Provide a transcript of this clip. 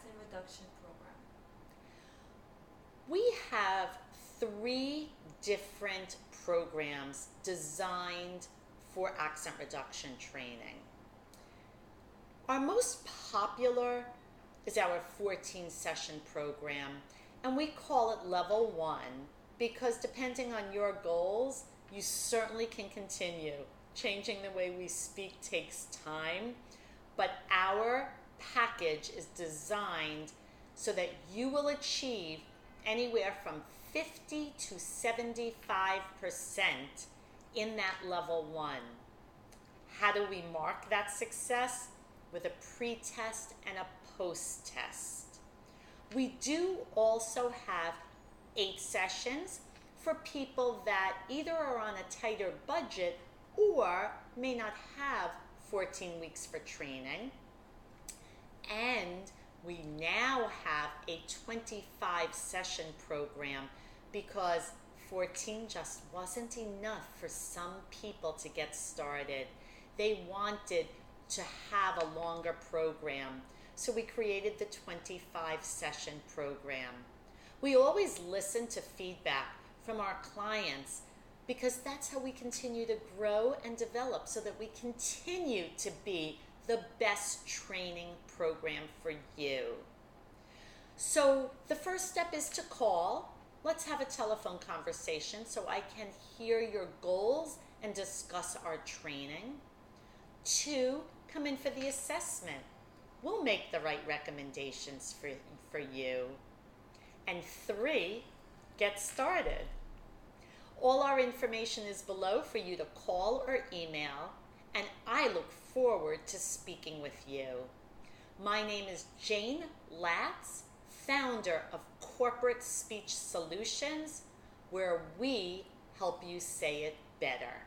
accent reduction program? We have 3 different programs designed for accent reduction training. Our most popular is our 14-session program, and we call it Level 1 because depending on your goals, you certainly can continue. Changing the way we speak takes time, but our package is designed so that you will achieve anywhere from 50 to 75% in that level 1. How do we mark that success? With a pre-test and a post-test. We do also have 8 sessions for people that either are on a tighter budget or may not have 14 weeks for training. And we now have a 25-session program because 14 just wasn't enough for some people to get started. They wanted to have a longer program, so we created the 25-session program. We always listen to feedback from our clients because that's how we continue to grow and develop so that we continue to be the best training program for you. So the first step is to call. Let's have a telephone conversation so I can hear your goals and discuss our training. 2, come in for the assessment. We'll make the right recommendations for you. And 3, get started. All our information is below for you to call or email, and I look forward to speaking with you. My name is Jane Latz, founder of Corporate Speech Solutions, where we help you say it better.